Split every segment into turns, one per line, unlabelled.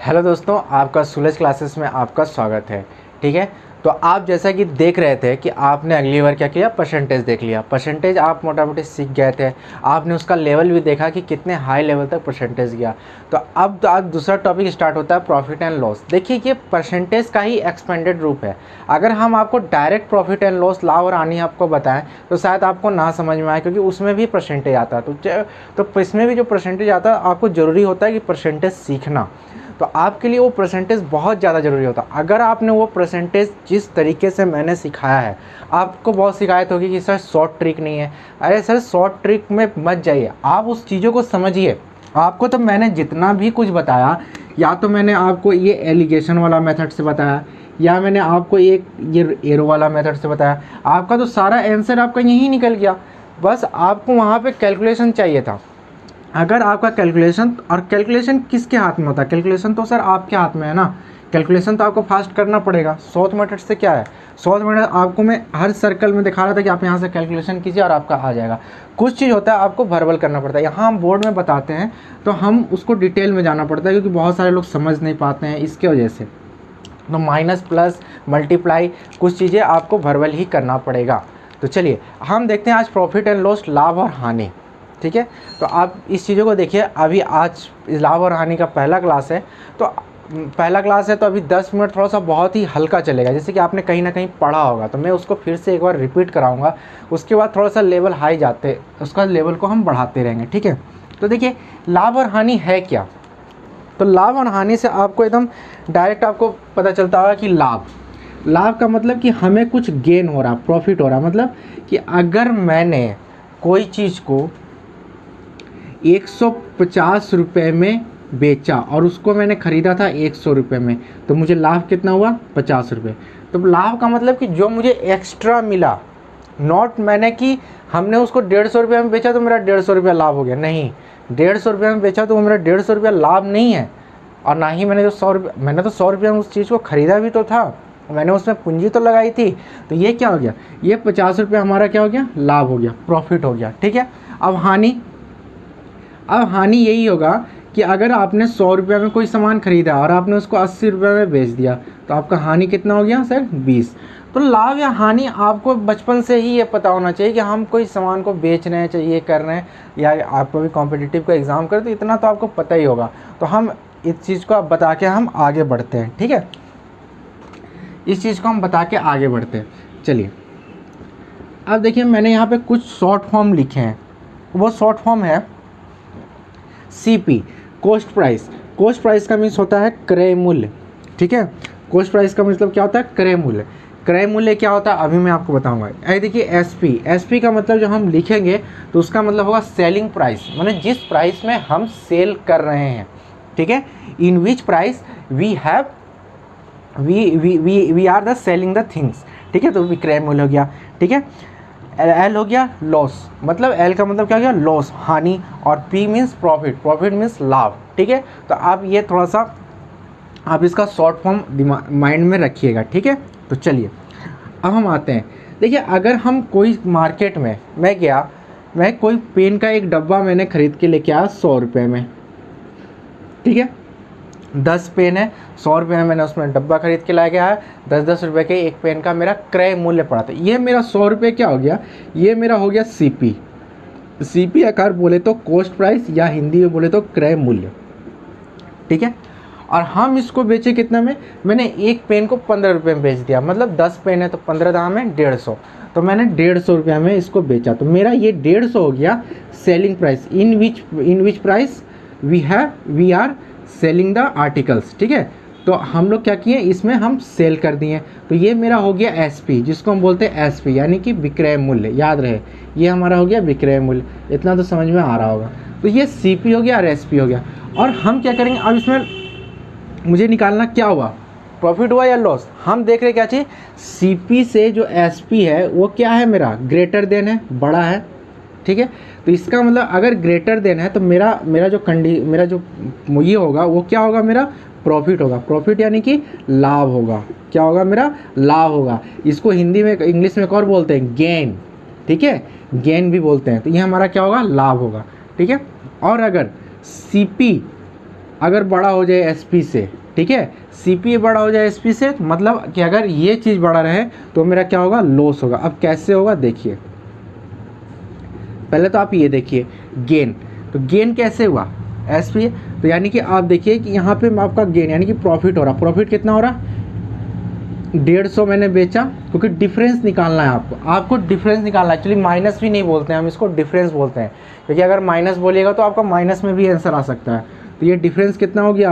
Hello दोस्तों, आपका सुलेज classes में आपका स्वागत है। ठीक है, तो आप जैसा कि देख रहे थे कि आपने अगली बार क्या किया, परसेंटेज देख लिया। परसेंटेज आप मोटा मोटी सीख गए थे, आपने उसका लेवल भी देखा कि कितने हाई लेवल तक परसेंटेज गया। तो अब आज दूसरा टॉपिक स्टार्ट होता है, प्रॉफिट एंड लॉस। देखिए, ये परसेंटेज का ही एक्सपेंडेड रूप है। अगर हम आपको डायरेक्ट प्रॉफिट एंड लॉस, लाभ और हानि आपको बताएं तो शायद आपको ना समझ में आए, क्योंकि उसमें भी परसेंटेज आता है। तो इसमें भी जो परसेंटेज आता है, आपको ज़रूरी होता है कि परसेंटेज सीखना। तो आपके लिए वो परसेंटेज बहुत ज़्यादा ज़रूरी होता है। अगर आपने वो परसेंटेज जिस तरीके से मैंने सिखाया है, आपको बहुत शिकायत होगी कि सर शॉर्ट ट्रिक नहीं है। अरे सर, शॉर्ट ट्रिक में मत जाइए, आप उस चीज़ों को समझिए। आपको तो मैंने जितना भी कुछ बताया, या तो मैंने आपको ये एलिगेशन वाला मेथड से बताया, या मैंने आपको ये एरो वाला मेथड से बताया, आपका तो सारा आंसर आपका यही निकल गया। बस आपको वहाँ पे कैलकुलेशन चाहिए था। अगर आपका कैलकुलेशन किसके हाथ में होता है? कैलकुलेशन तो सर आपके हाथ में है ना। कैलकुलेशन तो आपको फास्ट करना पड़ेगा। शॉर्ट मेथड से क्या है, शॉर्ट मेथड आपको मैं हर सर्कल में दिखा रहा था कि आप यहाँ से कैलकुलेशन कीजिए और आपका आ जाएगा। कुछ चीज़ होता है आपको वर्बल करना पड़ता है, यहाँ हम बोर्ड में बताते हैं तो हम उसको डिटेल में जाना पड़ता है, क्योंकि बहुत सारे लोग समझ नहीं पाते हैं इसके वजह से। तो माइनस प्लस मल्टीप्लाई कुछ चीज़ें आपको वर्बल ही करना पड़ेगा। तो चलिए हम देखते हैं आज प्रॉफिट एंड लॉस, लाभ और हानि। ठीक है, तो आप इस चीज़ों को देखिए। अभी आज लाभ और हानि का पहला क्लास है, तो अभी 10 मिनट थोड़ा सा बहुत ही हल्का चलेगा, जैसे कि आपने कहीं ना कहीं पढ़ा होगा। तो मैं उसको फिर से एक बार रिपीट कराऊंगा, उसके बाद थोड़ा सा लेवल हाई जाते, उसका लेवल को हम बढ़ाते रहेंगे। ठीक है, तो देखिए लाभ और हानि है क्या। तो लाभ और हानि से आपको एकदम डायरेक्ट आपको पता चलता होगा कि लाभ का मतलब कि हमें कुछ गेन हो रहा, प्रॉफिट हो रहा। मतलब कि अगर मैंने कोई चीज़ को 150 रुपये में बेचा और उसको मैंने ख़रीदा था 100 रुपये में, तो मुझे लाभ कितना हुआ? 50 रुपये। तो लाभ का मतलब कि जो मुझे एक्स्ट्रा मिला, नॉट मैंने कि हमने उसको 150 रुपये में बेचा तो मेरा 150 रुपया लाभ हो गया। नहीं, 150 रुपये में बेचा तो वो मेरा 150 रुपया लाभ नहीं है। और ना ही मैंने जो 100 रुपये, मैंने तो 100 रुपये में उस चीज़ को ख़रीदा भी तो था, मैंने उसमें पूंजी तो लगाई थी। तो ये क्या हो गया, ये 50 रुपये हमारा क्या हो गया? लाभ हो गया, प्रॉफिट हो गया। ठीक है, अब हानि यही होगा कि अगर आपने 100 रुपये में कोई सामान खरीदा और आपने उसको 80 रुपये में बेच दिया, तो आपका हानि कितना हो गया सर? 20। तो लाभ या हानि आपको बचपन से ही ये पता होना चाहिए कि हम कोई सामान को बेच रहे हैं, चाहे ये कर रहे हैं, या आप भी कॉम्पिटिटिव का एग्ज़ाम करें तो इतना तो आपको पता ही होगा। तो हम इस चीज़ को बता के हम आगे बढ़ते हैं। ठीक है, इस चीज़ को हम बता के आगे बढ़ते हैं। चलिए अब देखिए, मैंने यहाँ पे कुछ शॉर्ट फॉर्म लिखे हैं। वो शॉर्ट फॉर्म है CP, cost price. Cost price का मीन्स होता है क्रय मूल्य। ठीक है, कॉस्ट प्राइस का मतलब क्या होता है? क्रय मूल्य। क्रय मूल्य क्या होता है अभी मैं आपको बताऊंगा। अरे देखिए, SP का मतलब जब हम लिखेंगे तो उसका मतलब होगा सेलिंग प्राइस, मतलब जिस प्राइस में हम सेल कर रहे हैं। ठीक है, in which price we have we are the selling the things. ठीक है, तो विक्रय मूल्य हो गया। ठीक है, L हो गया लॉस, मतलब L का मतलब क्या हो गया? लॉस, हानि। और P means profit, profit means लाभ। ठीक है, तो आप ये थोड़ा सा आप इसका शॉर्ट फॉर्म माइंड में रखिएगा। ठीक है, तो चलिए अब हम आते हैं। देखिए, अगर हम कोई मार्केट में मैं गया, मैं कोई पेन का एक डब्बा मैंने ख़रीद के लेके आया 100 रुपये में। ठीक है, 10 पेन है, 100 रुपये में मैंने उसमें डब्बा खरीद के ला गया है। 10-10 रुपये के एक पेन का मेरा क्रय मूल्य पड़ा था। ये मेरा 100 रुपये क्या हो गया? ये मेरा हो गया CP आकार बोले तो कॉस्ट प्राइस, या हिंदी में बोले तो क्रय मूल्य। ठीक है, और हम इसको बेचे कितना में? मैंने एक पेन को 15 रुपये में बेच दिया, मतलब 10 पेन है तो 15 दाम है 150, तो मैंने 150 रुपये में इसको बेचा। तो मेरा ये 150 हो गया selling price. In which price we are selling the articles. ठीक है, तो हम लोग क्या किए, इसमें हम सेल कर दिए। तो ये मेरा हो गया SP, जिसको हम बोलते हैं SP, यानी कि विक्रय मूल्य। याद रहे, ये हमारा हो गया विक्रय मूल्य। इतना तो समझ में आ रहा होगा। तो ये CP हो गया और SP हो गया। और हम क्या करेंगे अब, इसमें मुझे निकालना क्या हुआ, प्रॉफिट हुआ या लॉस। हम देख रहे क्या चीज़, CP से जो SP है वो क्या है? मेरा ग्रेटर देन है, बड़ा है। ठीक है, तो इसका मतलब अगर ग्रेटर देन है तो मेरा जो ये होगा वो क्या होगा? मेरा प्रॉफिट होगा। प्रॉफिट यानी कि लाभ होगा। क्या होगा? मेरा लाभ होगा। इसको हिंदी में, इंग्लिश में एक और बोलते हैं गेन। ठीक है, गेन भी बोलते हैं। तो ये हमारा क्या होगा? लाभ होगा। ठीक है, और अगर CP अगर बड़ा हो जाए एसपी से, ठीक है, सीपी बड़ा हो जाए एसपी से, मतलब कि अगर ये चीज़ बड़ा रहे तो मेरा क्या होगा, लॉस होगा। अब कैसे होगा देखिए, पहले तो आप ये देखिए गेन, तो गेन कैसे हुआ, एसपी, तो यानी कि आप देखिए कि यहाँ पे आपका गेन यानी कि प्रॉफिट हो रहा, प्रॉफिट कितना हो रहा, 150 मैंने बेचा, क्योंकि डिफरेंस निकालना है आपको डिफरेंस निकालना है। एक्चुअली माइनस भी नहीं बोलते हैं हम, इसको डिफरेंस बोलते हैं, क्योंकि अगर माइनस बोलिएगा तो आपका माइनस में भी आंसर आ सकता है। तो ये डिफरेंस कितना हो गया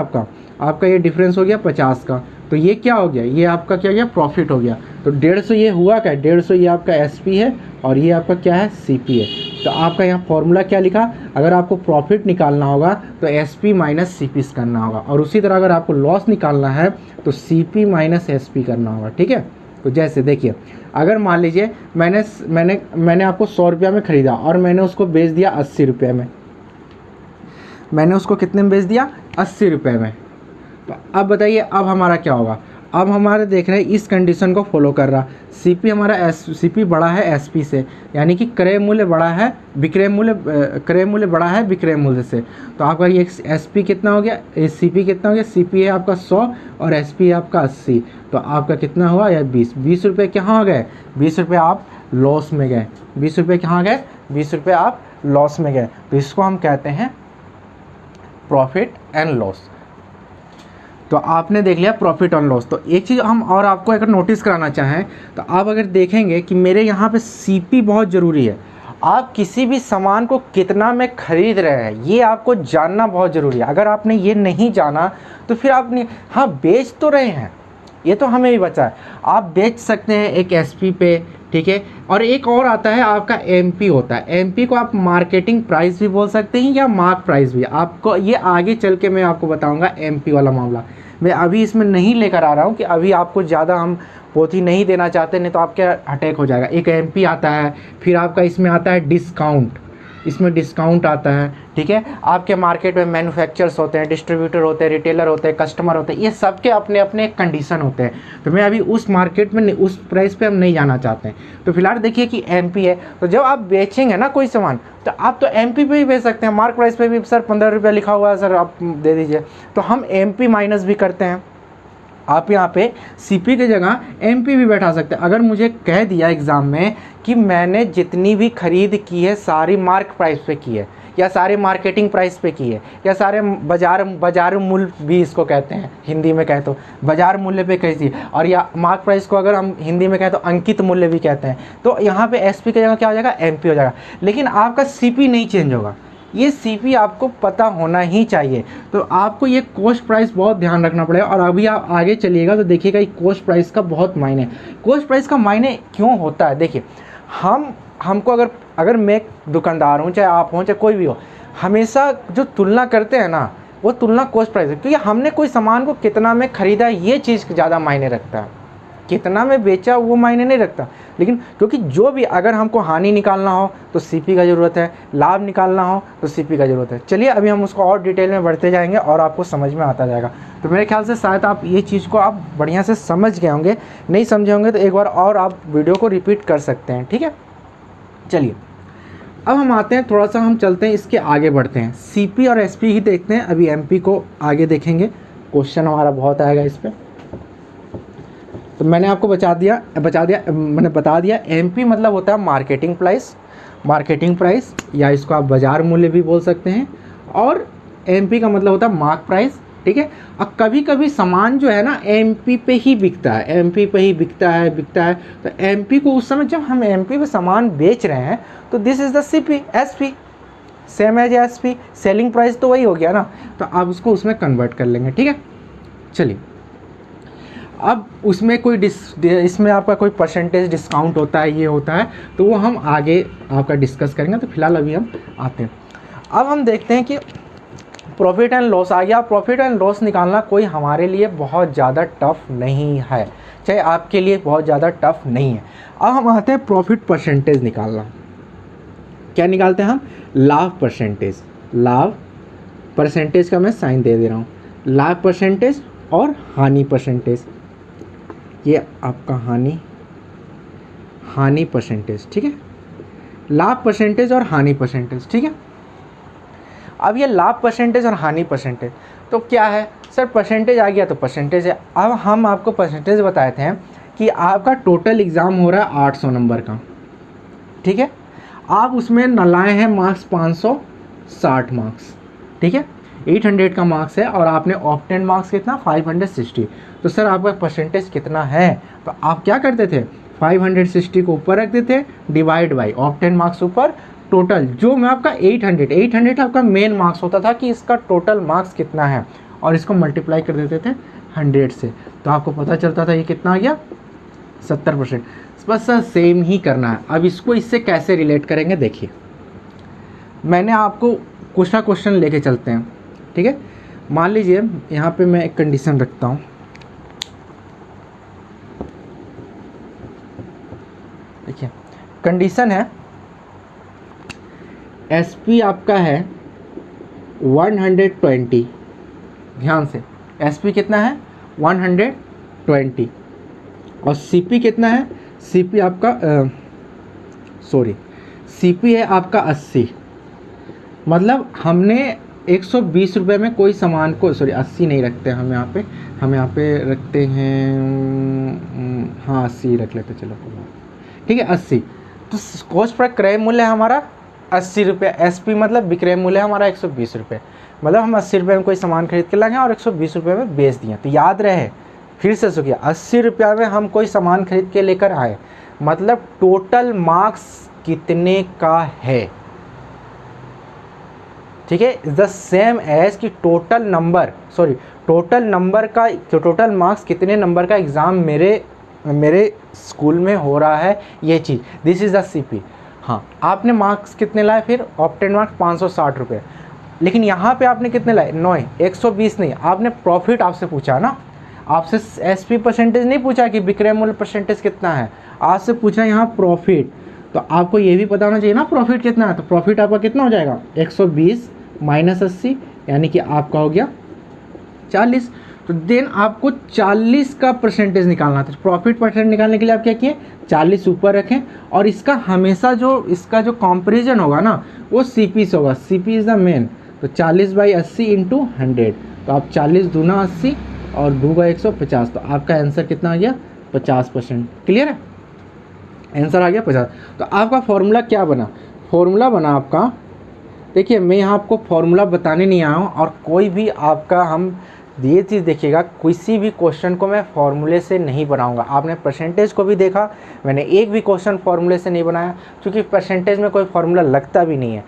आपका ये डिफरेंस हो गया 50 का, तो ये क्या हो गया, ये आपका क्या गया, प्रॉफिट हो गया। तो 150 ये हुआ क्या, 150 ये आपका एसपी है और ये आपका क्या है, सीपी है। तो आपका यहाँ फॉर्मूला क्या लिखा, अगर आपको प्रॉफिट निकालना होगा तो एसपी माइनस सीपी करना होगा, और उसी तरह अगर आपको लॉस निकालना है तो सीपी माइनस एसपी करना होगा, ठीक है। तो जैसे देखिए, अगर मान लीजिए मैंने आपको 100 रुपये में ख़रीदा और मैंने उसको बेच दिया 80 रुपये में, मैंने उसको कितने में बेच दिया, 80 रुपये में। तो अब बताइए अब हमारा क्या होगा, अब हमारे देख रहे हैं इस कंडीशन को फॉलो कर रहा, सीपी हमारा सीपी बड़ा है एसपी से, यानी कि क्रय मूल्य बड़ा है क्रय मूल्य बड़ा है विक्रय मूल्य से। तो आपका ये एसपी कितना हो गया, सीपी कितना हो गया, सीपी है आपका 100 और एसपी है आपका 80, तो आपका कितना हुआ या 20 रुपये कहाँ हो गए, 20 रुपये आप लॉस में गए, 20 रुपये कहाँ गए, 20 रुपये आप लॉस में गए। तो इसको हम कहते हैं प्रॉफिट एंड लॉस। तो आपने देख लिया प्रॉफिट और लॉस। तो एक चीज़ हम और आपको अगर नोटिस कराना चाहें तो आप अगर देखेंगे कि मेरे यहाँ पे सीपी बहुत ज़रूरी है। आप किसी भी सामान को कितना में ख़रीद रहे हैं ये आपको जानना बहुत ज़रूरी है। अगर आपने ये नहीं जाना तो फिर आपने, हाँ बेच तो रहे हैं, ये तो हमें भी बचा है, आप बेच सकते हैं एक एसपी पे, ठीक है। और एक और आता है आपका एमपी होता है, एमपी को आप मार्केटिंग प्राइस भी बोल सकते हैं या मार्क प्राइस भी, आपको ये आगे चल के मैं आपको बताऊंगा एमपी वाला मामला। मैं अभी इसमें नहीं लेकर आ रहा हूँ कि अभी आपको ज़्यादा हम पोथी नहीं देना चाहते, नहीं तो आपका अटैक हो जाएगा। एक एमपी आता है, फिर आपका इसमें आता है डिस्काउंट, इसमें डिस्काउंट आता है, ठीक है। आपके मार्केट में मैन्युफैक्चरर्स होते हैं, डिस्ट्रीब्यूटर होते हैं, रिटेलर होते हैं, कस्टमर होते हैं, ये सब के अपने अपने कंडीशन होते हैं। तो मैं अभी उस मार्केट में उस प्राइस पे हम नहीं जाना चाहते हैं। तो फिलहाल देखिए कि एमपी है, तो जब आप बेचेंगे ना कोई सामान तो आप तो एमपी पे ही बेच सकते हैं, मार्क प्राइस पे भी सर 15 रुपये लिखा हुआ है सर आप दे दीजिए, तो हम एमपी माइनस भी करते हैं। आप यहाँ पे सीपी की जगह एमपी भी बैठा सकते हैं। अगर मुझे कह दिया एग्ज़ाम में कि मैंने जितनी भी खरीद की है सारी मार्क प्राइस पे की है, या सारे मार्केटिंग प्राइस पे की है, या सारे बाजार मूल्य भी इसको कहते हैं, हिंदी में कहे तो बाजार मूल्य पे कैसी, और या मार्क प्राइस को अगर हम हिंदी में कहें तो अंकित मूल्य भी कहते हैं। तो यहाँ पे एसपी की जगह क्या हो जाएगा, एमपी हो जाएगा, लेकिन आपका सीपी नहीं चेंज होगा। ये सीपी आपको पता होना ही चाहिए। तो आपको ये कॉस्ट प्राइस बहुत ध्यान रखना पड़ेगा। और अभी आप आगे चलिएगा तो देखिएगा ये कॉस्ट प्राइस का बहुत मायने, कॉस्ट प्राइस का मायने क्यों होता है। देखिए हमको अगर मैं दुकानदार हूँ, चाहे आप हों, चाहे कोई भी हो, हमेशा जो तुलना करते हैं ना वो तुलना कॉस्ट प्राइस है, क्योंकि हमने कोई सामान को कितना में ख़रीदा ये चीज़ ज़्यादा मायने रखता है, कितना में बेचा वो मायने नहीं रखता। लेकिन क्योंकि जो भी अगर हमको हानि निकालना हो तो सीपी का ज़रूरत है, लाभ निकालना हो तो सीपी का ज़रूरत है। चलिए अभी हम उसको और डिटेल में बढ़ते जाएंगे और आपको समझ में आता जाएगा। तो मेरे ख्याल से शायद आप ये चीज़ को आप बढ़िया से समझ गए होंगे, नहीं समझे होंगे तो एक बार और आप वीडियो को रिपीट कर सकते हैं, ठीक है। चलिए अब हम आते हैं, थोड़ा सा हम चलते हैं, इसके आगे बढ़ते हैं, सीपी और एसपी ही देखते हैं। अभी एमपी को आगे देखेंगे, क्वेश्चन हमारा बहुत आएगा इस पर। तो मैंने आपको बता दिया एमपी मतलब होता है मार्केटिंग प्राइस, या इसको आप बाजार मूल्य भी बोल सकते हैं, और एमपी का मतलब होता है मार्क प्राइस, ठीक है। और कभी कभी सामान जो है ना एमपी पे ही बिकता है, तो एमपी को उस समय जब हम एमपी पे सामान बेच रहे हैं तो this is the CP, SP same as SP, selling price तो वही हो गया ना, तो आप उसको उसमें कन्वर्ट कर लेंगे, ठीक है। चलिए अब उसमें इसमें आपका कोई परसेंटेज डिस्काउंट होता है, ये होता है, तो वो हम आगे आपका डिस्कस करेंगे। तो फिलहाल अभी हम आते हैं, अब हम देखते हैं कि प्रॉफिट एंड लॉस आ गया। प्रॉफिट एंड लॉस निकालना कोई हमारे लिए बहुत ज़्यादा टफ नहीं है, चाहे आपके लिए बहुत ज़्यादा टफ नहीं है। अब हम आते हैं प्रॉफिट परसेंटेज निकालना। क्या निकालते हैं हम, लाभ परसेंटेज का मैं साइन दे रहा हूँ, लाभ परसेंटेज और हानि परसेंटेज, ये आपका हानि परसेंटेज, ठीक है, लाभ परसेंटेज और हानि परसेंटेज, ठीक है। अब ये लाभ परसेंटेज और हानि परसेंटेज, तो क्या है सर, परसेंटेज आ गया तो परसेंटेज है। अब हम आपको परसेंटेज बताए थे कि आपका टोटल एग्ज़ाम हो रहा है 800 नंबर का, ठीक है, आप उसमें न लाए हैं मार्क्स 560 मार्क्स, ठीक है, 800 का मार्क्स है और आपने ऑप्टेन मार्क्स कितना 560, तो सर आपका परसेंटेज कितना है, तो आप क्या करते थे 560 को ऊपर रखते थे, डिवाइड बाई ऑप्टेन मार्क्स ऊपर टोटल, जो मैं आपका 800 आपका मेन मार्क्स होता था कि इसका टोटल मार्क्स कितना है, और इसको मल्टीप्लाई कर देते थे 100 से, तो आपको पता चलता था ये कितना आ गया 70%। बस सर सेम ही करना है। अब इसको इससे कैसे रिलेट करेंगे, देखिए मैंने आपको कुछ ना क्वेश्चन लेके चलते हैं, ठीक है। मान लीजिए यहाँ पे मैं एक कंडीशन रखता हूँ, देखिए कंडीशन है एसपी आपका है 120, ध्यान से एसपी कितना है 120 और सीपी कितना है, सीपी आपका सीपी है आपका 80, मतलब हमने 120 रुपये में कोई सामान को 80 नहीं रखते हम यहाँ पे रखते हैं, हाँ 80 रख लेते, चलो ठीक है 80। तो कॉस्ट पर क्रय मूल्य हमारा 80 रुपये, एसपी मतलब विक्रय मूल्य हमारा 120 रुपये, मतलब हम 80 रुपये में कोई सामान खरीद के लाए और 120 रुपये में बेच दिए। तो याद रहे, फिर से सुनिए, 80 रुपये में हम कोई सामान खरीद के लेकर आए, मतलब टोटल मार्क्स कितने का है, ठीक है, द सेम एज कि टोटल नंबर का, टोटल मार्क्स कितने नंबर का एग्ज़ाम मेरे स्कूल में हो रहा है, ये चीज़, दिस इज़ द सीपी। हाँ, आपने मार्क्स कितने लाए, फिर ऑप्टेन मार्क्स 560 रुपये, लेकिन यहाँ पे आपने कितने लाए 120 नहीं, आपने प्रॉफिट आपसे पूछा ना, आपसे एसपी परसेंटेज नहीं पूछा कि विक्रय मूल्य परसेंटेज कितना है, आपसे पूछा यहाँ प्रॉफिट। तो आपको ये भी पता होना चाहिए ना प्रॉफिट कितना है, तो प्रॉफिट आपका कितना हो जाएगा 120 माइनस 80, यानी कि आपका हो गया 40। तो देन आपको 40 का परसेंटेज निकालना था। प्रॉफिट परसेंट निकालने के लिए आप क्या किए 40 ऊपर रखें, और इसका हमेशा इसका जो कंपैरिजन होगा ना वो सीपी से होगा, सीपी इज़ द मेन। तो 40/80 इंटू 100, तो आप 40 दूना 80 और 2/150, तो आपका आंसर कितना आ गया 50%। क्लियर है, आंसर आ गया 50। तो आपका फॉर्मूला क्या बना, फॉर्मूला बना आपका, देखिए मैं यहाँ आपको फॉर्मूला बताने नहीं आया हूँ, और कोई भी आपका हम ये चीज़ देखिएगा, किसी भी क्वेश्चन को मैं फॉर्मूले से नहीं बनाऊंगा। आपने परसेंटेज को भी देखा, मैंने एक भी क्वेश्चन फॉर्मूले से नहीं बनाया, क्योंकि परसेंटेज में कोई फार्मूला लगता भी नहीं है।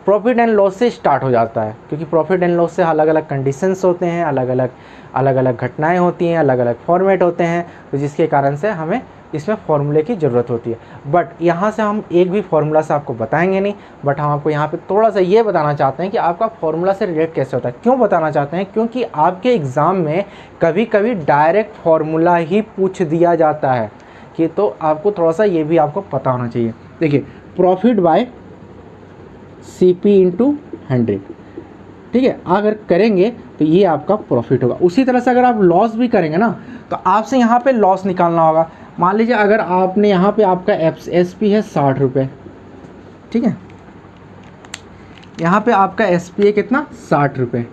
प्रॉफिट एंड लॉस से स्टार्ट हो जाता है, क्योंकि प्रॉफिट एंड लॉस से अलग अलग कंडीशंस होते हैं, अलग अलग घटनाएं होती हैं, अलग अलग फॉर्मेट होते हैं, तो जिसके कारण से हमें इसमें फॉर्मूले की ज़रूरत होती है। बट यहाँ से हम एक भी फार्मूला से आपको बताएंगे नहीं, बट हम आपको यहाँ पे थोड़ा सा ये बताना चाहते हैं कि आपका फार्मूला से रिलेट कैसे होता है। क्यों बताना चाहते हैं, क्योंकि आपके एग्ज़ाम में कभी कभी डायरेक्ट फार्मूला ही पूछ दिया जाता है, कि तो आपको थोड़ा सा ये भी आपको पता होना चाहिए। देखिए प्रॉफिट बाय CP इंटू 100, ठीक है, अगर करेंगे तो ये आपका प्रॉफिट होगा। उसी तरह से अगर आप लॉस भी करेंगे ना, तो आपसे यहाँ पे लॉस निकालना होगा। मान लीजिए अगर आपने यहाँ पे आपका SP है 60 रुपये, ठीक है, यहाँ पे आपका SP है कितना 60 रुपये,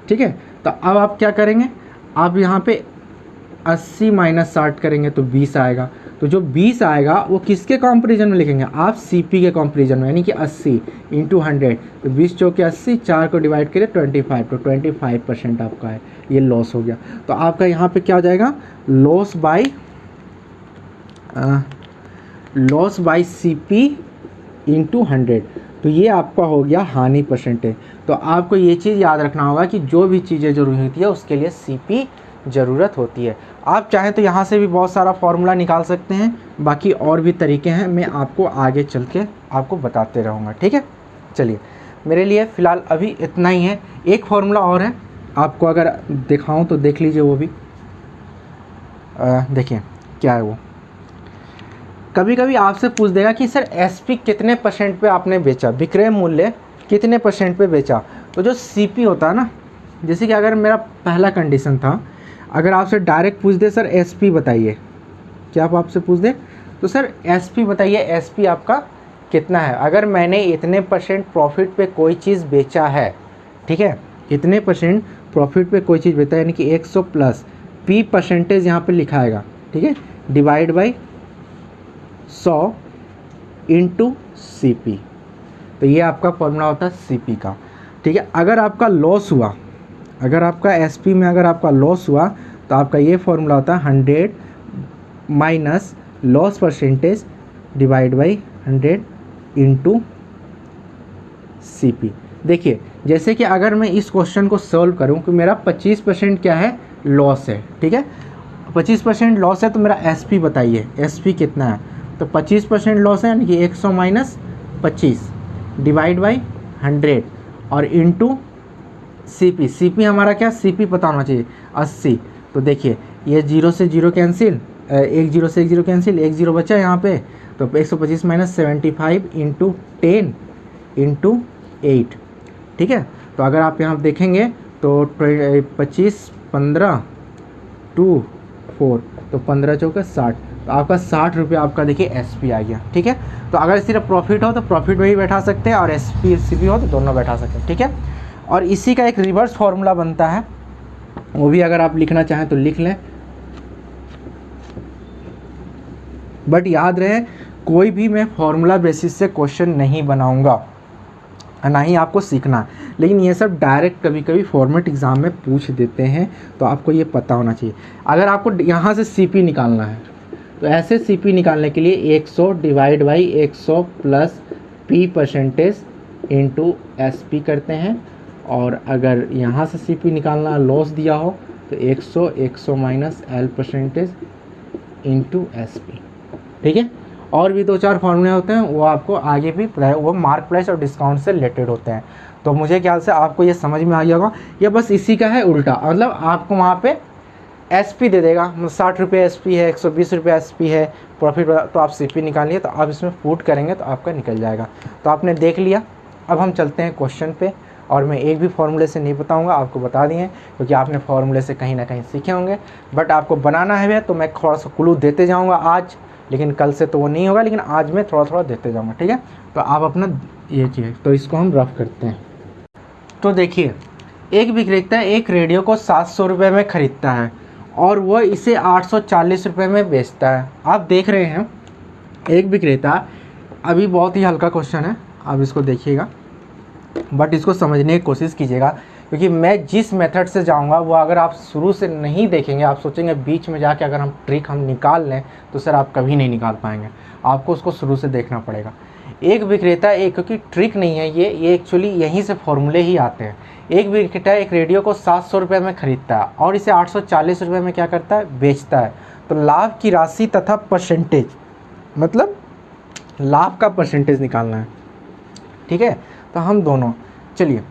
ठीक है। तो अब आप क्या करेंगे, आप यहाँ पे 80 माइनस 60 करेंगे तो 20 आएगा। तो जो 20 आएगा वो किसके कंपैरिजन में लिखेंगे आप, CP के कंपैरिजन में, यानी कि 80 इंटू 100, तो 20 चौके 80, 4 को डिवाइड करें 25, तो 25% आपका है, ये लॉस हो गया। तो आपका यहाँ पे क्या हो जाएगा, लॉस बाय CP इंटू 100, तो ये आपका हो गया हानि परसेंटेज। तो आपको ये चीज़ याद रखना होगा कि जो भी चीज़ें ज़रूरी होती है उसके लिए CP ज़रूरत होती है। आप चाहें तो यहाँ से भी बहुत सारा फार्मूला निकाल सकते हैं, बाकी और भी तरीके हैं, मैं आपको आगे चल के आपको बताते रहूँगा, ठीक है। चलिए, मेरे लिए फ़िलहाल अभी इतना ही है। एक फार्मूला और है, आपको अगर दिखाऊं तो देख लीजिए, वो भी देखिए क्या है वो। कभी कभी आपसे पूछ देगा कि सर SP कितने % पे आपने बेचा, विक्रय मूल्य कितने % पे बेचा। तो जो CP होता है ना, जैसे कि अगर मेरा पहला कंडीशन था, अगर आपसे डायरेक्ट पूछ दे सर SP बताइए, क्या आप आपसे पूछ दे तो सर SP बताइए, SP आपका कितना है। अगर मैंने इतने % प्रॉफिट पे कोई चीज़ बेचा है, ठीक है, कितने परसेंट प्रॉफिट पे कोई चीज़ बेचता है, यानी कि 100 प्लस पी परसेंटेज यहाँ पे लिखा आएगा, ठीक है, divide by 100 into C P. तो ये आपका फॉर्मूला होता है सी पी का, ठीक है। अगर आपका लॉस हुआ, अगर आपका एस पी में अगर आपका लॉस हुआ तो आपका ये फॉर्मूला होता है 100 minus loss percentage divide by 100 into C P. देखिए जैसे कि अगर मैं इस क्वेश्चन को सॉल्व करूं कि मेरा 25% क्या है, लॉस है, ठीक है, 25% लॉस है, तो मेरा एस पी बताइए, एस पी कितना है। तो 25% लॉस है यानी कि 100 माइनस 25 डिवाइड बाई 100 और into C P. C P हमारा क्या, सी पी पता होना चाहिए 80। तो देखिए ये 0 से 0 कैंसिल, एक 0 से 1 0 कैंसिल, एक 0 बचा यहाँ पे, तो 125 माइनस 75 इंटू 10 इंटू 8, ठीक है। तो अगर आप यहाँ देखेंगे तो 25 15 2 4, तो 15 चौका 60, तो आपका 60 रुपये आपका देखिए एस पी आ गया, ठीक है। तो अगर सिर्फ प्रॉफिट हो तो प्रॉफिट में भी बैठा सकते हैं, और एस पी सी पी हो तो दोनों बैठा सकते हैं, ठीक है। और इसी का एक रिवर्स फार्मूला बनता है, वो भी अगर आप लिखना चाहें तो लिख लें, बट याद रहे कोई भी मैं फार्मूला बेसिस से क्वेश्चन नहीं बनाऊंगा, ना ही आपको सीखना है। लेकिन ये सब डायरेक्ट कभी कभी फॉर्मेट एग्ज़ाम में पूछ देते हैं, तो आपको ये पता होना चाहिए। अगर आपको यहाँ से सी पी निकालना है तो ऐसे सी पी निकालने के लिए 100 divide by 100 plus P percentage into S P करते हैं, और अगर यहाँ से सी पी निकालना लॉस दिया हो तो 100 minus L percentage into S P, ठीक है। और भी 2-4 फार्मूले होते हैं, वो आपको आगे भी वो मार्क प्राइस और डिस्काउंट से रिलेटेड होते हैं। तो मुझे ख्याल से आपको ये समझ में आ गया होगा। ये बस इसी का है उल्टा, मतलब आपको वहाँ पे एस पी दे देगा, 60 रुपये एस पी है, 120 रुपये एस पी है, प्रॉफिट तो आप सी पी निकालिए, तो आप इसमें पुट करेंगे तो आपका निकल जाएगा। तो आपने देख लिया, अब हम चलते हैं क्वेश्चन पे, और मैं एक भी फार्मूले से नहीं बताऊंगा, आपको बता दिए, क्योंकि आपने फार्मूले से कहीं ना कहीं सीखे होंगे, बट आपको बनाना है तो मैं थोड़ा सा क्लू देते जाऊँगा आज, लेकिन कल से तो वो नहीं होगा, लेकिन आज मैं थोड़ा थोड़ा देते जाऊँगा, ठीक है। तो आप अपना ये चीज़, तो इसको हम रफ करते हैं। तो देखिए एक विक्रेता एक रेडियो को 700 रुपये में ख़रीदता है और वह इसे 840 रुपये में बेचता है। आप देख रहे हैं एक विक्रेता, अभी बहुत ही हल्का क्वेश्चन है, आप इसको देखिएगा, बट इसको समझने की कोशिश कीजिएगा, क्योंकि मैं जिस मेथड से जाऊंगा वो अगर आप शुरू से नहीं देखेंगे, आप सोचेंगे बीच में जाके अगर हम ट्रिक हम निकाल लें तो सर आप कभी नहीं निकाल पाएंगे, आपको उसको शुरू से देखना पड़ेगा। एक विक्रेता एक, क्योंकि ट्रिक नहीं है ये एक्चुअली यहीं से फॉर्मूले ही आते हैं। एक विक्रेता एक रेडियो को 700 रुपये में ख़रीदता है और इसे 840 रुपये में क्या करता है, बेचता है। तो लाभ की राशि तथा परसेंटेज, मतलब लाभ का परसेंटेज निकालना है, ठीक है। तो हम दोनों, चलिए,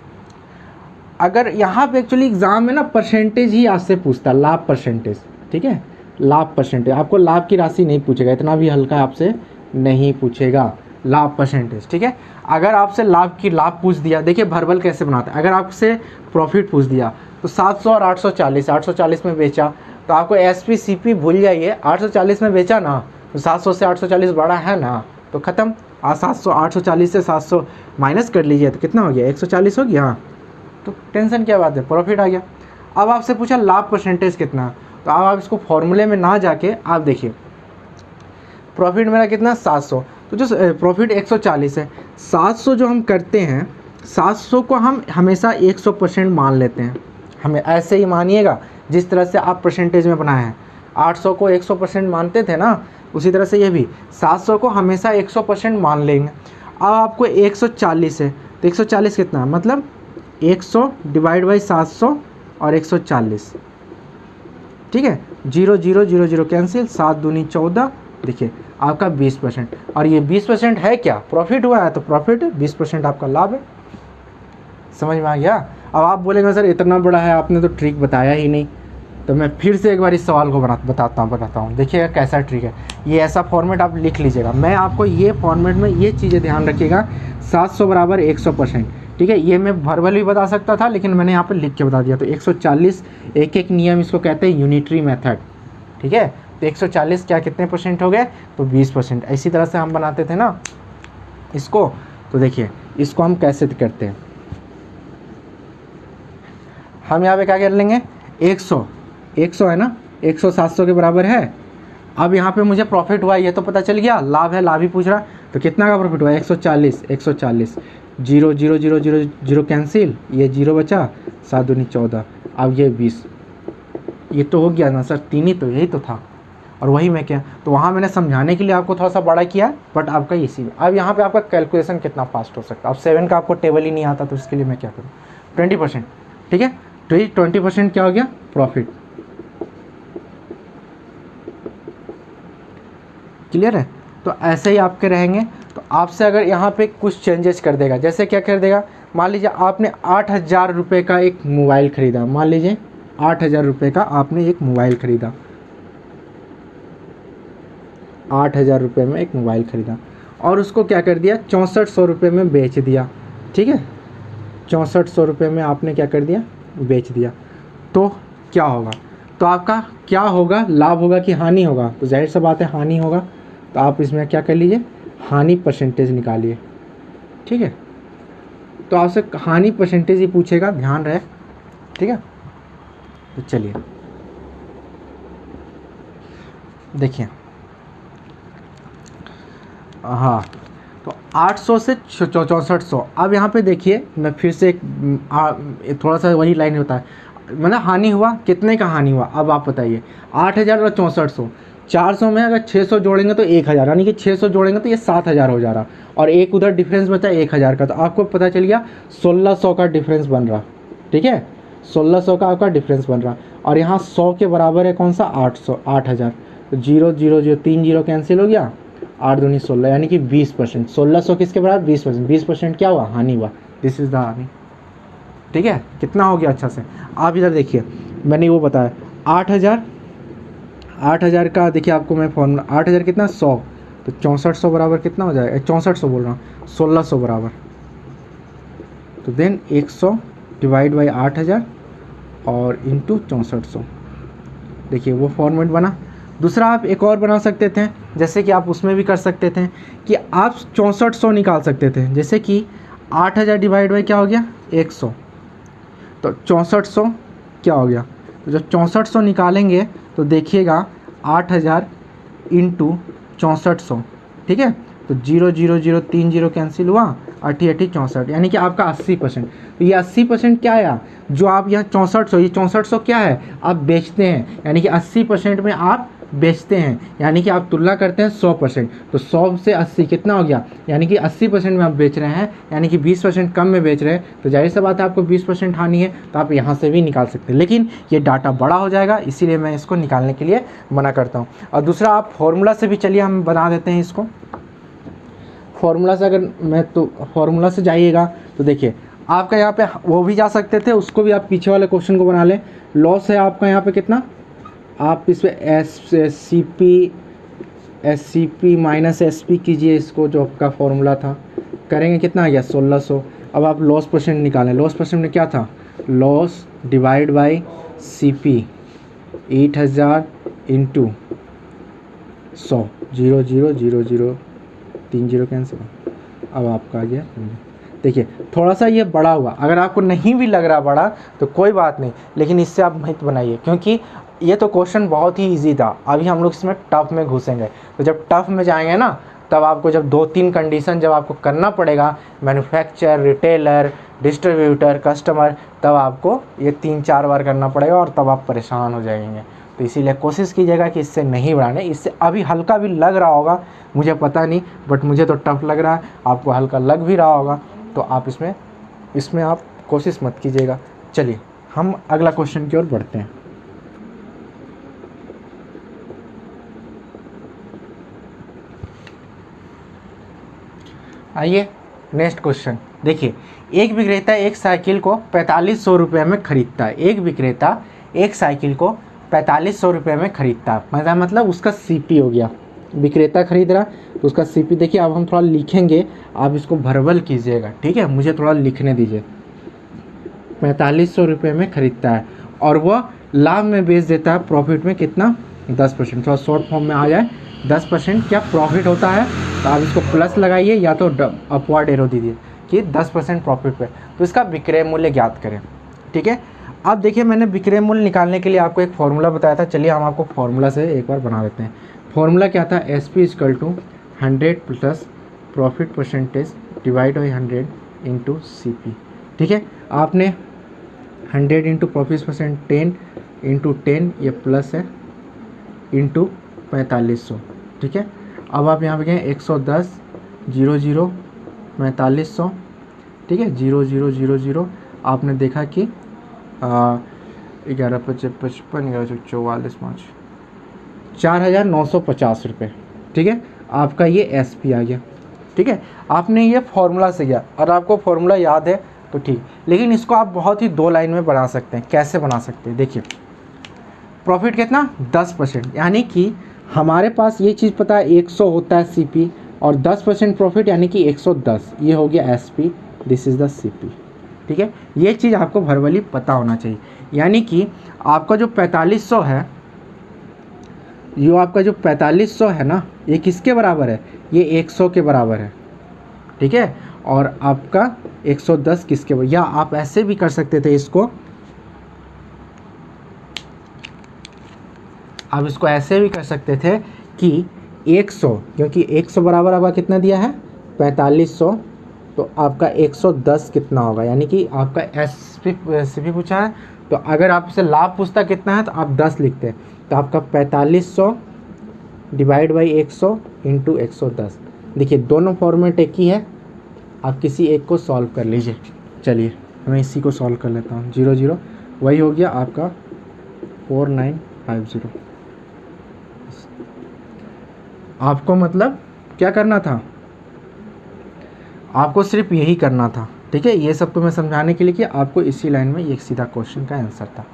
अगर यहाँ पे एक्चुअली एग्ज़ाम में ना परसेंटेज ही आपसे पूछता है, लाभ परसेंटेज, ठीक है, लाभ परसेंटेज, आपको लाभ की राशि नहीं पूछेगा, इतना भी हल्का आपसे नहीं पूछेगा, लाभ परसेंटेज, ठीक है। अगर आपसे लाभ पूछ दिया, देखिए भरबल कैसे बनाते हैं, अगर आपसे प्रॉफिट पूछ दिया तो 700 और 840 में बेचा, तो आपको एस पी सी पी भूल जाइए, 840 में बेचा ना, तो 700 से 840 बड़ा है ना, तो ख़त्म। 840 से 700 माइनस कर लीजिए तो कितना हो गया, 140 हो गया, हाँ, तो टेंशन क्या बात है, प्रॉफिट आ गया। अब आपसे पूछा लाभ परसेंटेज कितना, तो अब आप इसको फॉर्मूले में ना जाके आप देखिए, प्रॉफिट मेरा कितना 700, तो जो प्रॉफिट 140 है, 700 जो हम करते हैं, 700 को हम हमेशा 100% मान लेते हैं, हमें ऐसे ही मानिएगा जिस तरह से आप परसेंटेज में बनाए हैं। 800 को 100% मानते थे ना, उसी तरह से ये भी 700 को हमेशा 100% मान लेंगे। अब आपको 140 है, तो 140 कितना, मतलब 100 डिवाइड बाई 700 और 140, ठीक है, 0 0 0 0 कैंसिल, 7 दूनी 14, देखिए आपका 20%, और ये 20% है क्या, प्रॉफिट हुआ है, तो प्रॉफिट 20% आपका लाभ है। समझ में आ गया। अब आप बोलेंगे सर इतना बड़ा है, आपने तो ट्रिक बताया ही नहीं, तो मैं फिर से एक बार इस सवाल को बताता हूँ, देखिएगा कैसा ट्रिक है। ये ऐसा फॉर्मेट आप लिख लीजिएगा, मैं आपको ये फॉर्मेट में ये चीज़ें ध्यान रखिएगा, 700 बराबर 100%, ठीक है। ये मैं वर्बल भी बता सकता था, लेकिन मैंने यहाँ पर लिख के बता दिया। तो 140 एक नियम, इसको कहते हैं यूनिटरी मेथड, ठीक है। तो 140 क्या कितने परसेंट हो गए, तो 20%। इसी तरह से हम बनाते थे ना इसको, तो देखिए इसको हम कैसे करते हैं, हम यहाँ पे क्या कर लेंगे, 100 100 है ना, 100 700 के बराबर है। अब यहाँ पे मुझे प्रॉफिट हुआ ये तो पता चल गया, लाभ है, लाभ ही पूछ रहा, तो कितना का प्रॉफिट हुआ, 140 140, 0 0 0 0 0 कैंसिल, ये 0 बचा, 7 दूनी 14, अब ये 20, ये तो हो गया ना सर, 3 ही तो, यही तो था। और वही मैं क्या, तो वहाँ मैंने समझाने के लिए आपको थोड़ा सा बड़ा किया, बट आपका इसी में। अब यहाँ पे आपका कैलकुलेशन कितना फास्ट हो सकता है। अब 7 का आपको टेबल ही नहीं आता, तो इसके लिए मैं क्या करूँ, 20%, ठीक है। तो ये 20% क्या हो गया, प्रॉफिट। क्लियर है। तो ऐसे ही आपके रहेंगे। तो आपसे अगर यहाँ पे कुछ चेंजेस कर देगा, जैसे क्या कर देगा, मान लीजिए आपने 8,000 रुपये का एक मोबाइल ख़रीदा, मान लीजिए 8,000 रुपये का आपने एक मोबाइल ख़रीदा, 8,000 रुपये में एक मोबाइल ख़रीदा, और उसको क्या कर दिया, 6400 रुपये में बेच दिया, ठीक है। 6400 रुपये में आपने क्या कर दिया, बेच दिया। तो क्या होगा, तो आपका क्या होगा, लाभ होगा कि हानि होगा, तो जाहिर सा बात है हानि होगा। तो आप इसमें क्या कर लीजिए, हानि परसेंटेज निकालिए, ठीक है। तो आपसे हानि परसेंटेज ही पूछेगा, ध्यान रहे, ठीक है। तो चलिए देखिए, हाँ, तो 800 से 6400। अब यहाँ पे देखिए, मैं फिर से थोड़ा सा वही लाइन होता है, मतलब हानि हुआ, कितने का हानि हुआ, अब आप बताइए, 8,000 और 6400, 400 में अगर 600 जोड़ेंगे तो 1,000, यानी कि 600 जोड़ेंगे तो ये 7,000 हो जा रहा, और एक उधर डिफरेंस बचा 1,000 का, तो आपको पता चल गया 1,600 का डिफरेंस बन रहा, ठीक है। 1,600 का आपका डिफरेंस बन रहा, और यहाँ 100 के बराबर है कौन सा, 8,000, तो 0 0 0 3 0 कैंसिल हो गया, 8 दूनी 16, यानी कि 20%। 1,600 किसके बराबर, 20%। 20% क्या हुआ, हानि हुआ, दिस इज़ द हानि, ठीक है। कितना हो गया अच्छा से। आप इधर देखिए, मैंने वो बताया 8,000 का, देखिए आपको मैं फॉर्मूला, 8,000 कितना, 100, तो 6400 बराबर कितना हो जाएगा, 6400 बोल रहा हूँ, 1,600 बराबर, तो देन 100 डिवाइड बाई 8,000 और इंटू 6400, देखिए वो फॉर्मेट बना। दूसरा आप एक और बना सकते थे, जैसे कि आप उसमें भी कर सकते थे कि आप 6400 निकाल सकते थे, जैसे कि 8,000 डिवाइड बाई क्या हो गया, 100, तो 6400 क्या हो गया, तो जब 6400 निकालेंगे तो देखिएगा 8,000 इंटू 6400, ठीक है। तो 0 0 0 3 0 कैंसिल हुआ, 8 8 64, यानी कि आपका 80%। तो ये 80% क्या आया, जो आप यहाँ 6400, ये 6400 क्या है, आप बेचते हैं, यानी कि 80% में आप बेचते हैं, यानी कि आप तुलना करते हैं 100%, तो 100 से 80 कितना हो गया, यानी कि 80% में आप बेच रहे हैं, यानी कि 20% कम में बेच रहे हैं, तो जाहिर सी बात है आपको 20% हानि है, तो आप यहाँ से भी निकाल सकते हैं, लेकिन ये डाटा बड़ा हो जाएगा, इसीलिए मैं इसको निकालने के लिए मना करता हूँ। और दूसरा आप फॉर्मूला से भी, चलिए हम बना देते हैं इसको, फॉर्मूला से अगर मैं, तो फॉर्मूला से जाइएगा तो देखिए आपका यहाँ पे वो भी जा सकते थे, उसको भी आप पीछे वाले क्वेश्चन को बना लें। लॉस है आपका यहाँ पे कितना, आप इस पर S C P minus S P कीजिए, इसको जो आपका फॉर्मूला था, करेंगे कितना आ गया, 1,600। अब आप लॉस परसेंट निकालें, लॉस परसेंट में क्या था, loss divide by C P, 8,000 into 100, 0 0 0 0 3 0 cancel. अब आपका आ गया, देखिए थोड़ा सा ये बड़ा हुआ, अगर आपको नहीं भी लग रहा बड़ा तो कोई बात नहीं, लेकिन इससे आप मत बनाइए, क्योंकि ये तो क्वेश्चन बहुत ही इजी था। अभी हम लोग इसमें टफ में घुसेंगे, तो जब टफ में जाएंगे ना, तब आपको जब 2-3 कंडीशन जब आपको करना पड़ेगा, मैन्युफैक्चर, रिटेलर, डिस्ट्रीब्यूटर, कस्टमर, तब आपको ये 3-4 बार करना पड़ेगा, और तब आप परेशान हो जाएंगे। तो इसीलिए कोशिश कीजिएगा कि इससे नहीं बढ़ाने। इससे अभी हल्का भी लग रहा होगा, मुझे पता नहीं, बट मुझे तो टफ लग रहा है, आपको हल्का लग भी रहा होगा, तो आप इसमें आप कोशिश मत कीजिएगा। चलिए हम अगला क्वेश्चन की ओर बढ़ते हैं। आइए नेक्स्ट क्वेश्चन देखिए, एक विक्रेता एक साइकिल को 4500 रुपये में खरीदता है। एक विक्रेता एक साइकिल को 4500 रुपये में खरीदता है, मतलब उसका सीपी हो गया, विक्रेता खरीद रहा तो उसका सीपी। देखिए अब हम थोड़ा लिखेंगे, आप इसको भर्बल कीजिएगा, ठीक है, मुझे थोड़ा लिखने दीजिए। 4500 रुपये में खरीदता है और वह लाभ में बेच देता है, प्रॉफिट में कितना, 10%। थोड़ा शॉर्ट फॉर्म में आ जाए, 10% क्या प्रॉफिट होता है, तो आप इसको प्लस लगाइए या तो अपवर्ड एरो दीजिए कि 10% प्रॉफिट पे। तो इसका विक्रय मूल्य ज्ञात करें, ठीक है। अब देखिए मैंने विक्रय मूल्य निकालने के लिए आपको एक फॉर्मूला बताया था, चलिए हम आपको फॉर्मूला से एक बार बना देते हैं। फॉर्मूला क्या था, S P is equal to 100 plus profit percentage divide by 100 into C P. ठीक है, आपने 100 इंटू प्रॉफिट परसेंट 10 इंटू 10 ये प्लस है इंटू 4500। ठीक है, अब आप यहाँ पे गए 110 0 0 4500। ठीक है, 0 0 0 0 आपने देखा कि 11 55 55 11 44 5 4950 रुपये। ठीक है, आपका ये एस पी आ गया। ठीक है, आपने ये फॉर्मूला से किया और आपको फॉर्मूला याद है तो ठीक, लेकिन इसको आप बहुत ही 2 लाइन में बना सकते हैं। कैसे बना सकते हैं, देखिए प्रॉफिट कितना 10%, यानी कि हमारे पास ये चीज़ पता है 100 होता है सी पी और 10% प्रॉफिट यानी कि 110, ये हो गया S P, this is the C P. ठीक है, ये चीज़ आपको भरवली पता होना चाहिए। यानी कि आपका जो 4500 है, ये आपका जो 4500 है ना, ये किसके बराबर है, ये 100 के बराबर है। ठीक है, और आपका 110 किसके बराबर, या आप ऐसे भी कर सकते थे इसको, आप इसको ऐसे भी कर सकते थे कि 100, क्योंकि 100 बराबर आपका कितना दिया है 4500, तो आपका 110 कितना होगा, यानी कि आपका एस पी पूछा है, तो अगर आपसे लाभ पूछता कितना है तो आप 10 लिखते, तो आपका 4500 डिवाइड बाई 100 इंटू 110। देखिए दोनों फॉर्मेट एक ही है, आप किसी एक को सॉल्व कर लीजिए। चलिए मैं इसी को सॉल्व कर लेता हूँ। 0 0 वही हो गया आपका 4950। आपको मतलब क्या करना था, आपको सिर्फ यही करना था। ठीक है, ये सब तो मैं समझाने के लिए कि आपको इसी लाइन में ये सीधा क्वेश्चन का आंसर था।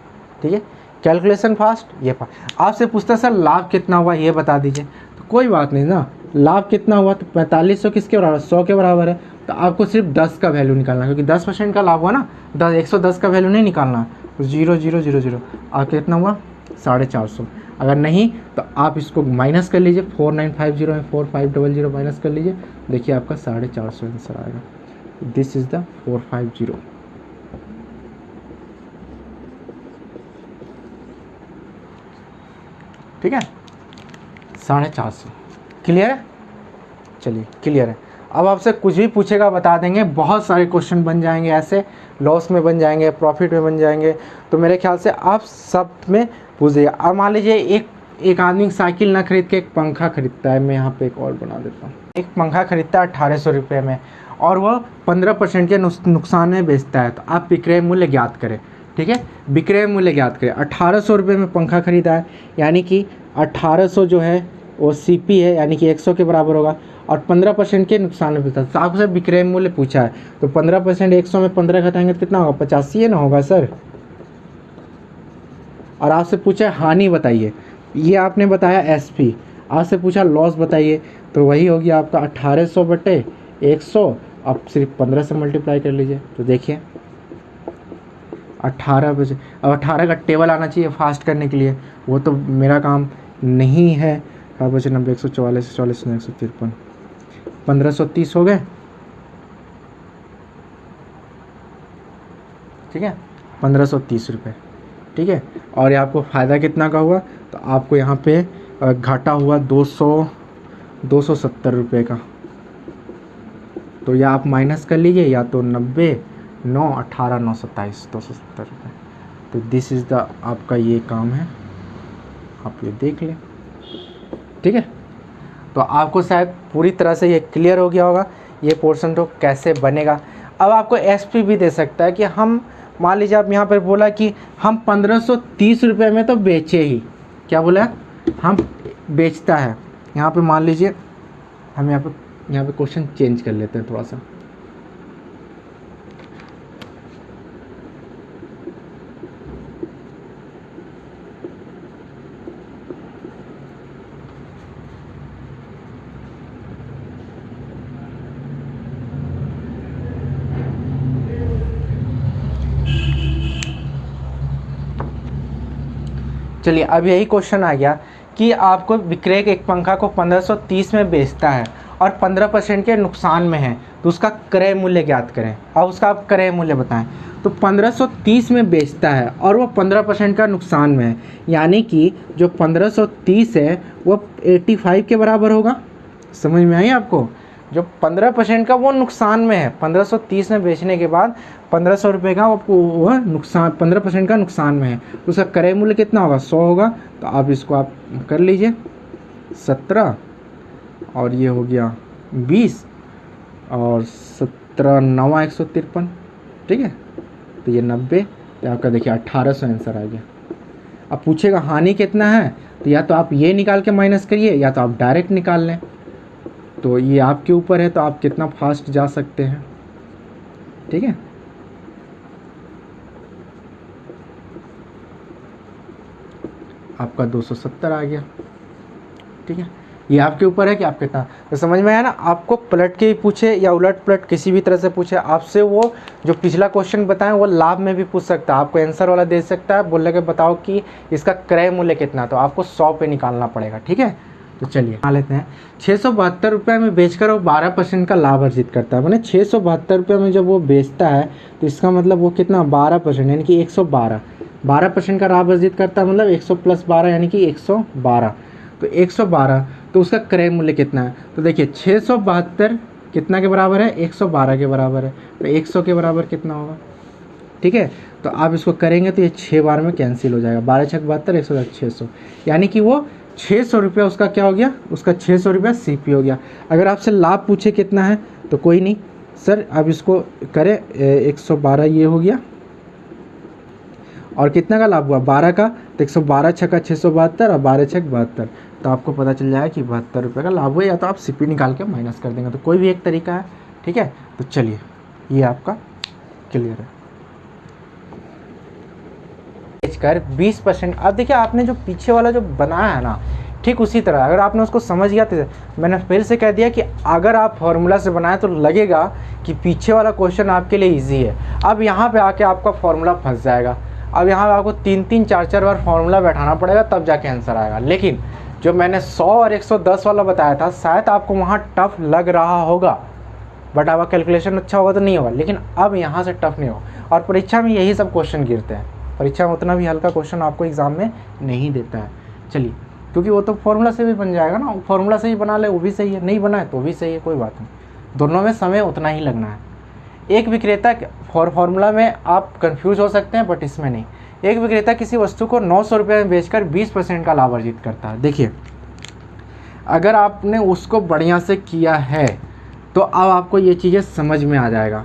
ठीक है, कैलकुलेशन फास्ट, ये आपसे पूछता सर लाभ कितना हुआ ये बता दीजिए, तो कोई बात नहीं ना, लाभ कितना हुआ तो 4500 किसके बराबर, 100 के बराबर है, तो आपको सिर्फ 10 का वैल्यू निकालना है, क्योंकि 10% का लाभ हुआ ना, 110 का वैल्यू नहीं निकालना है। तो 0 0 0 0 आपका कितना हुआ 450। अगर नहीं तो आप इसको माइनस कर लीजिए, 4950 में 4500 माइनस कर लीजिए, देखिए आपका 450 आंसर आएगा। This is the 450। ठीक है, 450 क्लियर है। चलिए क्लियर है। अब आपसे कुछ भी पूछेगा बता देंगे, बहुत सारे क्वेश्चन बन जाएंगे ऐसे, लॉस में बन जाएंगे, प्रॉफिट में बन जाएंगे, तो मेरे ख्याल से आप सब में पूछिएगा। अब मान लीजिए एक आदमी साइकिल ना खरीद के एक पंखा खरीदता है, मैं यहाँ पे एक और बना देता हूँ। एक पंखा खरीदता है 1800 रुपये में और वह 15% के नुकसान में बेचता है, तो आप विक्रय मूल्य ज्ञात करें। ठीक है, विक्रय मूल्य ज्ञात करें। 1800 रुपये में पंखा खरीदा है, यानी कि 1800 जो है वो सी पी है, यानी कि 100 के बराबर होगा, और 15% के नुकसान में बेचता है। तो आपसे विक्रय मूल्य पूछा है, तो 15% 100 में 15 घटाएंगे तो कितना होगा, 85 है ना होगा सर। और आपसे पूछा है हानि बताइए, ये आपने बताया एस पी, आपसे पूछा लॉस बताइए, तो वही होगी आपका 1800 बटे 100, आप सिर्फ 15 से मल्टीप्लाई कर लीजिए, तो देखिए 18 बजे। अब 18 का टेबल आना चाहिए फास्ट करने के लिए, वो तो मेरा काम नहीं है। 4 बजे 90 144 44 153 1530 हो गए। ठीक है, 1530 रुपये। ठीक है, और ये आपको फ़ायदा कितना का हुआ, तो आपको यहाँ पे घाटा हुआ 270 रुपये का, तो या आप माइनस कर लीजिए, या तो 90 9 18 9 27 270 रुपये। तो दिस इज़ द आपका ये काम है, आप ये देख लें। ठीक है, तो आपको शायद पूरी तरह से ये क्लियर हो गया होगा ये पोर्शन तो कैसे बनेगा। अब आपको एसपी भी दे सकता है कि हम मान लीजिए आप यहाँ पर बोला कि हम 1530 रुपये में तो बेचे ही, क्या बोला हम बेचता है। यहाँ पे मान लीजिए हम यहाँ पे क्वेश्चन चेंज कर लेते हैं थोड़ा सा। चलिए अब यही क्वेश्चन आ गया कि आपको विक्रय एक पंखा को 1530 में बेचता है और 15% के नुकसान में है तो उसका क्रय मूल्य ज्ञात करें। अब उसका आप क्रय मूल्य बताएं। तो 1530 में बेचता है और वो 15% का नुकसान में है, यानी कि जो 1530 है वो 85 के बराबर होगा। समझ में आई आपको? जो 15% का वो नुकसान में है, 1530 में बेचने के बाद 1500 रुपये का वो नुकसान, 15% का नुकसान में है, तो उसका क्रय मूल्य कितना होगा? 100 होगा। तो आप इसको आप कर लीजिए 17 और ये हो गया 20 और 17 9 153, ठीक है। तो ये 90, तो आपका देखिए 1800 आंसर आ गया। अब पूछेगा हानि कितना है, तो या तो आप ये निकाल के माइनस करिए या तो आप डायरेक्ट निकाल लें, तो ये आपके ऊपर है, तो आप कितना फास्ट जा सकते हैं, ठीक है। आपका 270 आ गया, ठीक है। ये आपके ऊपर है कि आप कितना, तो समझ में आया ना। आपको पलट के ही पूछे या उलट पलट किसी भी तरह से पूछे, आपसे वो जो पिछला क्वेश्चन बताएं वो लाभ में भी पूछ सकता है, आपको आंसर वाला दे सकता है, बोल के बताओ कि इसका क्रय मूल्य कितना, तो आपको 100 पे निकालना पड़ेगा, ठीक है। तो चलिए मान लेते हैं 672 रुपये में बेचकर वो 12% का लाभ अर्जित करता है। मैंने 672 रुपये में जब वो बेचता है तो इसका मतलब वो कितना 12%, यानी कि 12% का लाभ अर्जित करता है, मतलब 100 + 12 यानी कि 112। तो 112, तो उसका क्रय मूल्य कितना है? तो देखिए 672 कितना के बराबर है? 112 के बराबर है, तो 100 के बराबर कितना होगा, ठीक है। तो आप इसको करेंगे तो ये 6 बार में कैंसिल हो जाएगा, 12 × 6 = 72, 100 × 600, यानी कि वो 600 रुपया उसका क्या हो गया? उसका 600 रुपया CP हो गया। अगर आपसे लाभ पूछे कितना है तो कोई नहीं सर, अब इसको करें 112 ये हो गया, और कितना का लाभ हुआ? 12 का, तो 112 × 6 = 672 और 12 × 6 = 72, तो आपको पता चल जाएगा कि 72 रुपये का लाभ हुआ, या तो आप CP निकाल के माइनस कर देंगे, तो कोई भी एक तरीका है, ठीक है। तो चलिए ये आपका क्लियर है। बेचकर 20%, अब देखिए आपने जो पीछे वाला जो बनाया है ना, ठीक उसी तरह अगर आपने उसको समझ गया, तो मैंने फिर से कह दिया कि अगर आप फॉर्मूला से बनाएं तो लगेगा कि पीछे वाला क्वेश्चन आपके लिए इजी है। अब यहाँ पे आके आपका फॉर्मूला फंस जाएगा, अब यहाँ आपको 3-3 4-4 बार फॉर्मूला बैठाना पड़ेगा, तब जाके आंसर आएगा। लेकिन जो मैंने 100 और 110 वाला बताया था, शायद आपको वहाँ टफ लग रहा होगा, बट आपका कैलकुलेशन अच्छा होगा तो नहीं होगा, लेकिन अब यहाँ से टफ नहीं होगा। और परीक्षा में यही सब क्वेश्चन गिरते हैं, परीक्षा में उतना भी हल्का क्वेश्चन आपको एग्ज़ाम में नहीं देता है। चलिए, क्योंकि वो तो फॉर्मूला से भी बन जाएगा ना, फॉर्मूला से ही बना ले वो भी सही है, नहीं बनाए तो भी सही है, कोई बात नहीं, दोनों में समय उतना ही लगना है। एक विक्रेता फॉर्मूला में आप कंफ्यूज हो सकते हैं, बट इसमें नहीं। एक विक्रेता किसी वस्तु को 900 रुपये में बेचकर 20% का लाभ अर्जित करता है। देखिए अगर आपने उसको बढ़िया से किया है तो अब आपको ये चीज़ें समझ में आ जाएगा।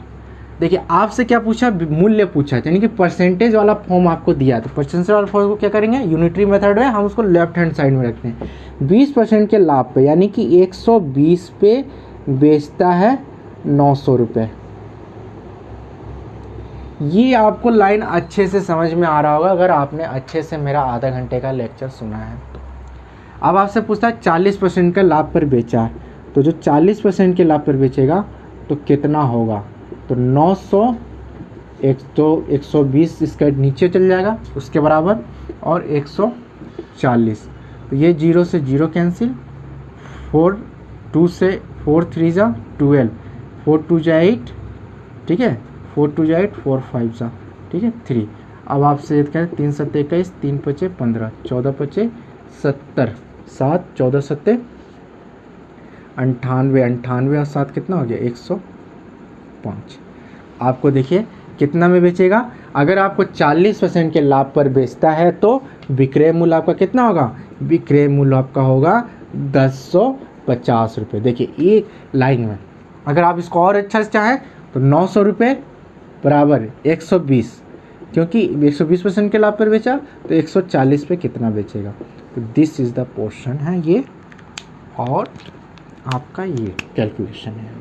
देखिए आपसे क्या पूछा? मूल्य पूछा है, यानी कि परसेंटेज वाला फॉर्म आपको दिया है, तो परसेंटेज वाला फॉर्म को क्या करेंगे? यूनिटरी मेथड में हम उसको लेफ्ट हैंड साइड में रखते हैं। 20% के लाभ पे, यानी कि 120 पे बेचता है 900 रुपये। ये आपको लाइन अच्छे से समझ में आ रहा होगा अगर आपने अच्छे से मेरा आधा घंटे का लेक्चर सुना है तो। अब आपसे पूछता है 40% का लाभ पर बेचा है, तो जो 40% के लाभ पर बेचेगा तो कितना होगा? तो 900 120 इसका नीचे चल जाएगा उसके बराबर, और 140, तो ये 0 से 0 कैंसिल, 4 2 से 4 3 जा 12, 4 2 जा 8, ठीक है, 4 2 जा 8, 4 5 जा, ठीक है 3। अब आपसे ये कहें 3 7 21, 3 5 15, 14 5 70, 7 14 7 98, 98 और 7 कितना हो गया? 105। आपको देखिए कितना में बेचेगा? अगर आपको 40% के लाभ पर बेचता है तो विक्रय मूल्य आपका कितना होगा? विक्रय मूल्य आपका होगा 1050 रुपये। देखिए ये लाइन में, अगर आप इसको और अच्छा से चाहें तो 900 रुपये बराबर 120, क्योंकि 120% के लाभ पर बेचा तो 140 पे कितना बेचेगा? तो दिस इज़ द पोर्शन है ये, और आपका ये कैलकुलेशन है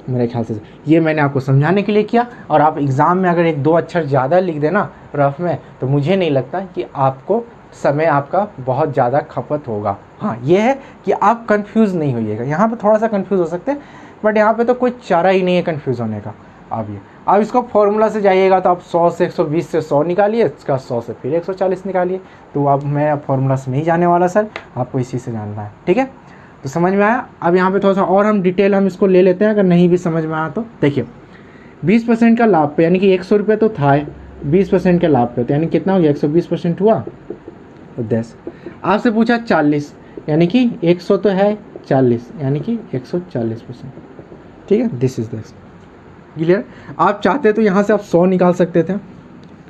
मेरे ख्याल से। ये मैंने आपको समझाने के लिए किया, और आप एग्ज़ाम में अगर 1-2 अक्षर ज़्यादा लिख देना रफ में, तो मुझे नहीं लगता कि आपको समय आपका बहुत ज़्यादा खपत होगा। हाँ ये है कि आप कंफ्यूज नहीं होइएगा, यहाँ पे थोड़ा सा कंफ्यूज हो सकते हैं, बट यहाँ पे तो कोई चारा ही नहीं है कंफ्यूज होने का। अब इसको फॉर्मूला से जाइएगा तो आप 100 से 120 से 100 निकालिए, इसका 100 से फिर 140 निकालिए। तो अब मैं फॉर्मूला से नहीं जाने वाला सर, आपको इसी से जानना है, ठीक है। तो समझ में आया। अब यहाँ पे थोड़ा सा और हम डिटेल हम इसको ले लेते हैं, अगर नहीं भी समझ में आया तो देखिए 20% का लाभ पे, यानी कि 100 रुपये तो था, 20% के लाभ पे तो यानी कितना हो गया, 120% हुआ। तो 10 आपसे पूछा 40, यानी कि 100 तो है 40, यानी कि 140%। ठीक है, दिस इज दिस क्लियर। आप चाहते तो यहाँ से आप 100 निकाल सकते थे,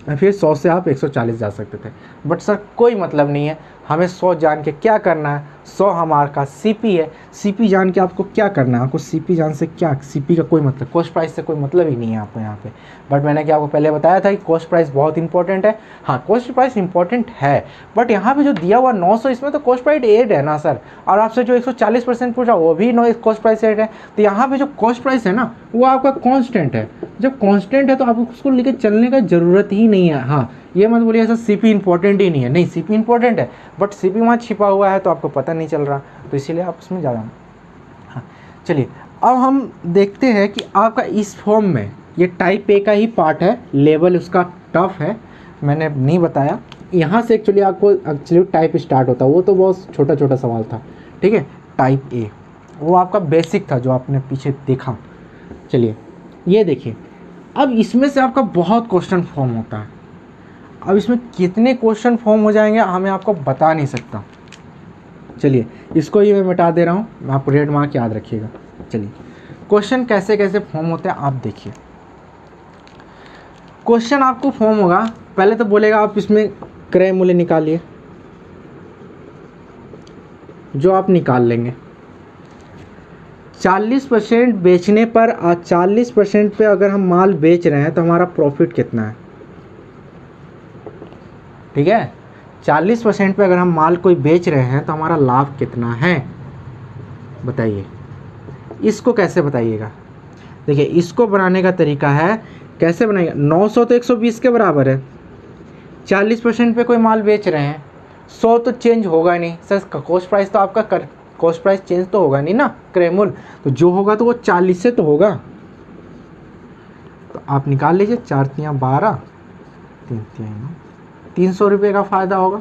फिर 100 से आप 140 जा सकते थे, बट सर कोई मतलब नहीं है, हमें 100 जान के क्या करना है, 100 हमारा का सीपी है, सीपी जान के आपको क्या करना है, आपको सीपी जान से क्या, सीपी का कोई मतलब, कॉस्ट प्राइस से कोई मतलब ही नहीं है आपको यहाँ पे। बट मैंने क्या आपको पहले बताया था कि कॉस्ट प्राइस बहुत इंपॉर्टेंट है। हाँ कॉस्ट प्राइस इंपॉर्टेंट है, बट यहाँ पे जो दिया हुआ 900 इसमें तो कॉस्ट प्राइस एड है ना सर, और आपसे जो 140% पूछा वो भी कॉस्ट प्राइस एड है। तो यहाँ पे जो कॉस्ट प्राइस है ना वो आपका कॉन्स्टेंट है, जब कॉन्स्टेंट है तो आपको उसको लेकर चलने का ज़रूरत ही नहीं है। हाँ ये मत बोलिए ऐसा सीपी इंपॉर्टेंट ही नहीं है, नहीं सीपी इंपॉर्टेंट है, बट सीपी वहाँ छिपा हुआ है तो आपको पता नहीं चल रहा, तो इसीलिए आप उसमें ज़्यादा। हाँ चलिए अब हम देखते हैं कि आपका इस फॉर्म में ये टाइप ए का ही पार्ट है, लेवल उसका टफ है, मैंने नहीं बताया। यहाँ से एक्चुअली टाइप स्टार्ट होता है, वो तो बहुत छोटा छोटा सवाल था। ठीक है, टाइप ए वो आपका बेसिक था जो आपने पीछे देखा। चलिए ये देखिए, अब इसमें से आपका बहुत क्वेश्चन फॉर्म होता है। अब इसमें कितने क्वेश्चन फॉर्म हो जाएंगे हमें आपको बता नहीं सकता। चलिए इसको ही मैं मिटा दे रहा हूँ, आप रेड मार्क याद रखिएगा। चलिए क्वेश्चन कैसे कैसे फॉर्म होते हैं आप देखिए। क्वेश्चन आपको फॉर्म होगा, पहले तो बोलेगा आप इसमें क्रय मूल्य निकालिए, जो आप निकाल लेंगे 40% बेचने पर 40% पे अगर हम माल बेच रहे हैं तो हमारा प्रॉफिट कितना है। ठीक है, 40% पे अगर हम माल कोई बेच रहे हैं तो हमारा लाभ कितना है बताइए। इसको कैसे बताइएगा, देखिए इसको बनाने का तरीका है, कैसे बनाएगा, 900 तो 120 के बराबर है, 40% पे कोई माल बेच रहे हैं, 100 तो चेंज होगा नहीं सर, कॉस्ट प्राइस तो आपका कॉस्ट प्राइस चेंज तो होगा नहीं ना, क्रय मूल्य तो जो होगा तो वो 40 से तो होगा। तो आप निकाल लीजिए, 4 तिया 12, 3 तिया 9, 300 रुपये का फ़ायदा होगा।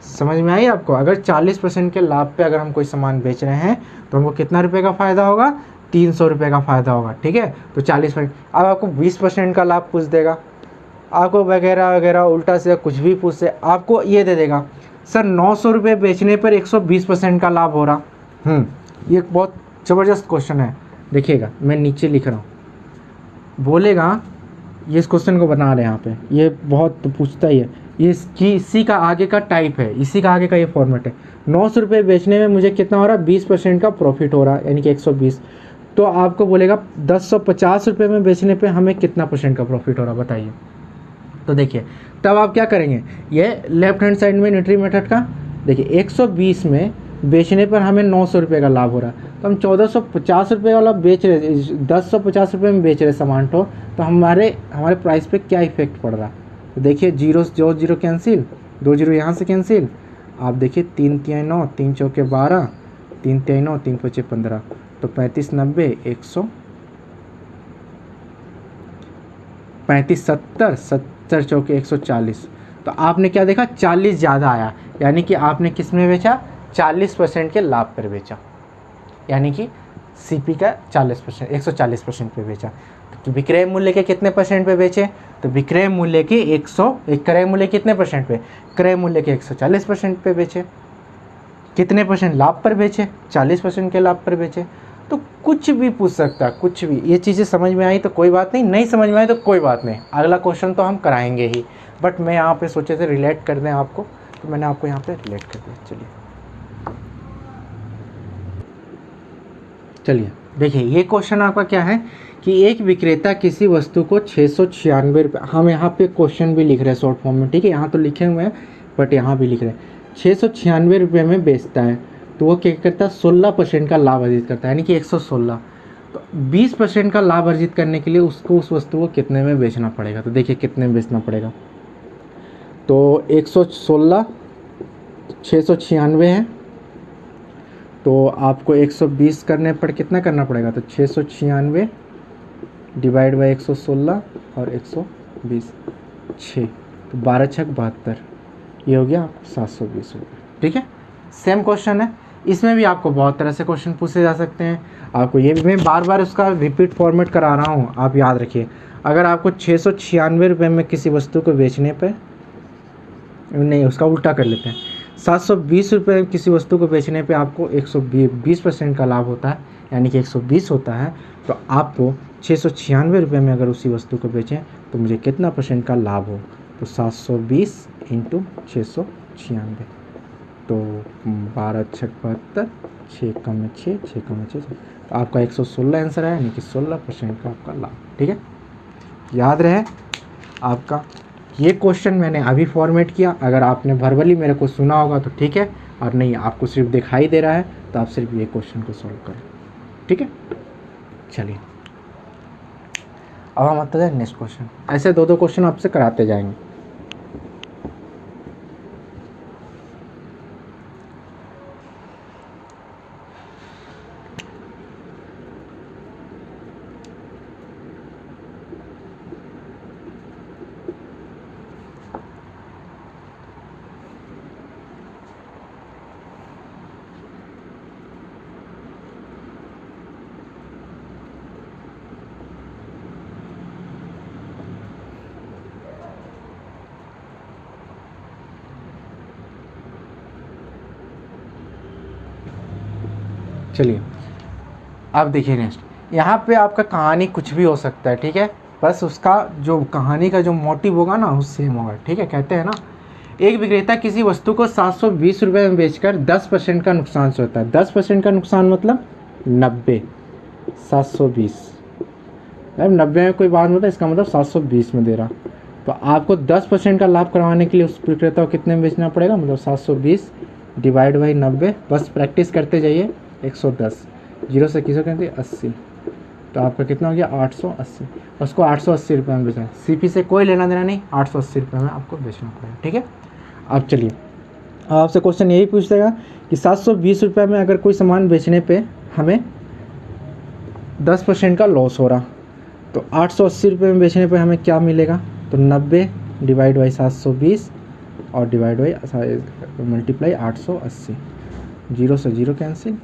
समझ में आई आपको, अगर 40% के लाभ पे अगर हम कोई सामान बेच रहे हैं तो हमको कितना रुपये का फ़ायदा होगा, 300 रुपये का फ़ायदा होगा। ठीक है, तो 40%, अब आपको 20% का लाभ पूछ देगा, आपको वगैरह वगैरह उल्टा से कुछ भी पूछ से आपको ये दे देगा सर 900 रुपये बेचने पर 120% का लाभ हो रहा। ये बहुत ज़बरदस्त क्वेश्चन है, देखिएगा मैं नीचे लिख रहा हूँ, बोलेगा ये इस क्वेश्चन को बना रहे हैं यहाँ पे, ये बहुत तो पूछता ही है, ये इसकी इसी का आगे का टाइप है, इसी का आगे का ये फॉर्मेट है। 900 रुपये बेचने में मुझे कितना हो रहा है, 20% का प्रॉफिट हो रहा है, यानी कि 120। तो आपको बोलेगा 1050 रुपये में बेचने पे हमें कितना % का प्रॉफिट हो रहा है बताइए। तो देखिए तब आप क्या करेंगे, ये लेफ्ट हैंड साइड में न्यूट्री मेथड का देखिए 120 में बेचने पर हमें 900 रुपये का लाभ हो रहा है, तो हम 1450 रुपये वाला बेच रहे, 1050 रुपये में बेच रहे सामान तो हमारे प्राइस पे क्या इफेक्ट पड़ रहा है। तो देखिए जीरो जो जीरो कैंसिल, 2 जीरो यहाँ से कैंसिल, आप देखिए 3 तिया 9, 3 चौके 12, 3 तिया 9, 3 पचे 15, तो 35 90 100, 35 70, 70 चौके 140। तो आपने क्या देखा, 40 ज़्यादा आया, यानी कि आपने किस में बेचा, 40% के लाभ पर बेचा, यानी कि सीपी का 40%, 140% पे बेचा। तो विक्रय मूल्य के कितने % पे बेचे, तो विक्रय मूल्य के क्रय मूल्य कितने % पे, क्रय मूल्य के 140% पे बेचे। कितने % लाभ पर बेचे, 40% के लाभ पर बेचे। तो कुछ भी पूछ सकता है, कुछ भी। ये चीज़ें समझ में आई तो कोई बात नहीं, नहीं समझ में आई तो कोई बात नहीं, अगला क्वेश्चन तो हम कराएंगे ही, बट मैं यहाँ पे सोचे थे रिलेट कर दें आपको, तो मैंने आपको यहाँ पे रिलेट कर दिया। चलिए देखिए ये क्वेश्चन आपका क्या है कि एक विक्रेता किसी वस्तु को 696 रुपये, हम यहाँ पे क्वेश्चन भी लिख रहे हैं शॉर्ट फॉर्म में, ठीक है, यहाँ तो लिखे हुए हैं बट यहाँ भी लिख रहे हैं, 696 रुपये में बेचता है, तो वो क्या करता है, 16% का लाभ अर्जित करता है, यानी कि 116। तो 20% का लाभ अर्जित करने के लिए उसको उस वस्तु को कितने में बेचना पड़ेगा, तो देखिए कितने में बेचना पड़ेगा, तो 116 696 है, तो आपको 120 करने पर कितना करना पड़ेगा, तो 696 डिवाइड बाई 116 और 120 6, तो 12 छक 72, ये हो गया आपको 720 रुपये। ठीक है, सेम क्वेश्चन है, इसमें भी आपको बहुत तरह से क्वेश्चन पूछे जा सकते हैं। आपको ये भी मैं बार बार उसका रिपीट फॉर्मेट करा रहा हूँ, आप याद रखिए। अगर आपको 696 रुपये में किसी वस्तु को बेचने पे, नहीं उसका उल्टा कर लेते हैं, 720 रुपये में किसी वस्तु को बेचने पे आपको 120% का लाभ होता है, यानी कि 120 होता है, तो आपको 696 रुपये में अगर उसी वस्तु को बेचें तो मुझे कितना परसेंट का लाभ हो, तो 720 इंटू 696, तो 12 छक 72, 6 कम 6, 6 कम 6, तो आपका 116 आंसर है, यानी कि 16% का आपका लाभ। ठीक है, याद रहे आपका। ये क्वेश्चन मैंने अभी फॉर्मेट किया, अगर आपने वर्बली मेरे को सुना होगा तो ठीक है, और नहीं आपको सिर्फ दिखाई दे रहा है तो आप सिर्फ ये क्वेश्चन को सॉल्व करें। ठीक है, चलिए अब हम आते हैं नेक्स्ट क्वेश्चन। ऐसे दो क्वेश्चन आपसे कराते जाएंगे। चलिए अब देखिए नेक्स्ट, यहाँ पे आपका कहानी कुछ भी हो सकता है। ठीक है, बस उसका जो कहानी का जो मोटिव होगा ना वो सेम होगा। ठीक है, कहते हैं ना, एक विक्रेता किसी वस्तु को 720 रुपये में बेचकर 10% का नुकसान से होता है। 10% का नुकसान मतलब 90, 720, अब 90 में कोई बात नहीं होता, इसका मतलब 720 में दे रहा। तो आपको 10% का लाभ करवाने के लिए उस विक्रेता को कितने में बेचना पड़ेगा, मतलब 720 डिवाइड बाई 90, बस प्रैक्टिस करते जाइए। 110, जीरो से किसो कहते हैं 80, तो आपका कितना हो गया 880, उसको 880 रुपये में बेचना है। सीपी से कोई लेना देना नहीं, 880 रुपये में आपको बेचना पड़ेगा। ठीक है, अब चलिए आपसे क्वेश्चन यही पूछ देगा कि 720 रुपये में अगर कोई सामान बेचने पे हमें 10% का लॉस हो रहा, तो 880 रुपये में बेचने पे हमें क्या मिलेगा, तो 90 डिवाइड बाई 720 और डिवाइड बाई मल्टीप्लाई 880, जीरो से जीरो कैंसिल,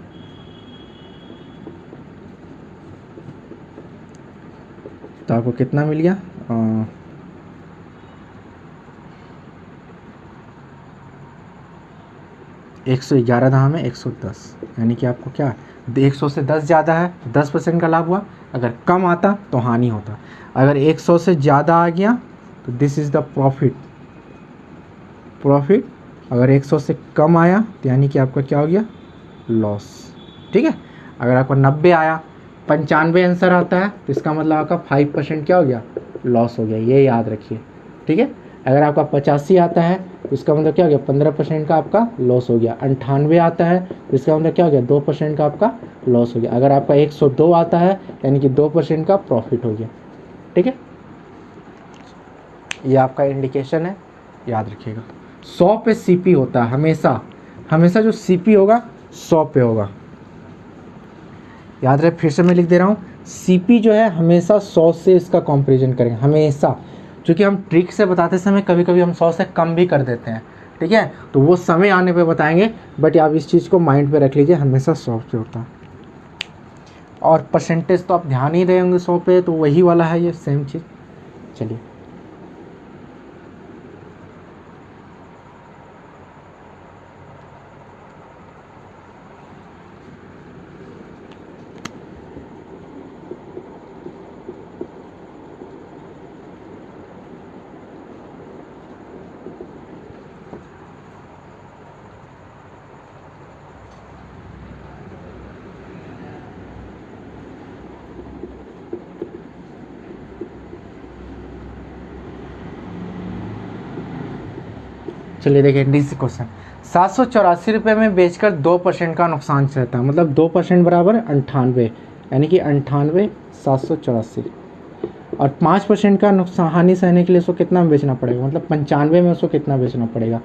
तो आपको कितना मिल गया, 111 दाम में 110, यानी कि आपको क्या 100 से 10 ज़्यादा है, 10% का लाभ हुआ। अगर कम आता तो हानि होता, अगर 100 से ज़्यादा आ गया तो दिस इज़ द प्रॉफिट। अगर 100 से कम आया तो यानी कि आपका क्या हो गया, लॉस। ठीक है, अगर आपका 90 आया, 95 आंसर आता है तो इसका मतलब आपका 5% क्या हो गया, लॉस हो गया, ये याद रखिए। ठीक है, अगर आपका 85 आता है तो इसका मतलब क्या हो गया, 15% का आपका लॉस हो गया। 98 आता है तो इसका मतलब क्या हो गया, 2% का आपका लॉस हो गया। अगर आपका 102 आता है यानी कि 2% का प्रॉफिट हो गया। ठीक है, ये आपका इंडिकेशन है, याद रखिएगा। 100 पे सीपी होता है हमेशा जो सीपी होगा 100 पे होगा, याद रहे। फिर से मैं लिख दे रहा हूँ, सीपी जो है हमेशा 100 से इसका कंपैरिजन करेंगे हमेशा, क्योंकि हम ट्रिक से बताते समय कभी कभी हम 100 से कम भी कर देते हैं। ठीक है, तो वो समय आने पे बताएंगे, बट आप इस चीज़ को माइंड पे रख लीजिए, हमेशा 100 पे होता है। और परसेंटेज तो आप ध्यान ही रहे होंगे 100 पे, तो वही वाला है ये सेम चीज़। चलिए चलिए देखिए नेक्स्ट क्वेश्चन, 784 रुपये में बेचकर 2% का नुकसान सहता है, मतलब 2% बराबर 98, यानी कि 98 784, और 5% का नुकसान हानि सहने के लिए उसको कितना में बेचना पड़ेगा, मतलब 95 में उसको कितना बेचना पड़ेगा,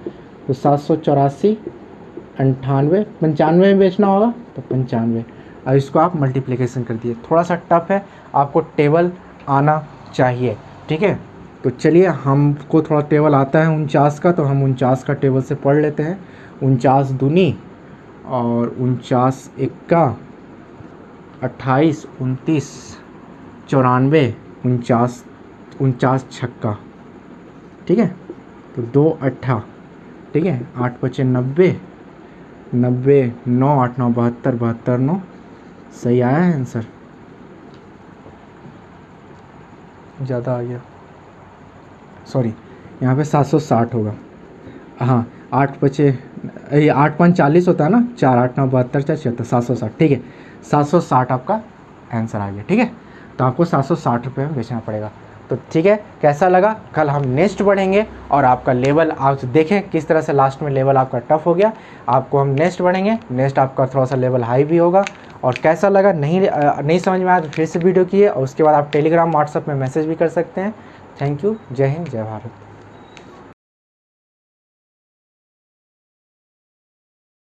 तो 784 98 95 में बेचना होगा तो 95। अब इसको आप मल्टीप्लिकेशन कर दिए, थोड़ा सा टफ है, आपको टेबल आना चाहिए। ठीक है, तो चलिए हमको थोड़ा टेबल आता है 49 का, तो हम 49 का टेबल से पढ़ लेते हैं। 49 दूनी और 49 इक्का 28 29 94 49 छक्का, ठीक है। तो 2 8, ठीक है। 8 5 90 90 9 8 9 72 72 9, सही आया है आंसर, ज़्यादा आ गया, सॉरी यहाँ पे 760 होगा। हाँ 8 5 ये 8 5 40 होता है ना, 4 8 9 72 4 76 760, ठीक है। 760 आपका आंसर आ गया, ठीक है। तो आपको 760 रुपये में बेचना पड़ेगा। तो ठीक है, कैसा लगा? कल हम नेक्स्ट बढ़ेंगे और आपका लेवल आप देखें किस तरह से लास्ट में लेवल आपका टफ हो गया। आपको हम नेक्स्ट बढ़ेंगे, नेक्स्ट आपका थोड़ा सा लेवल हाई भी होगा। और कैसा लगा नहीं समझ में आया तो फिर से वीडियो कीजिए, और उसके बाद आप टेलीग्राम व्हाट्सएप में मैसेज भी कर सकते हैं। थैंक यू, जय हिंद, जय भारत।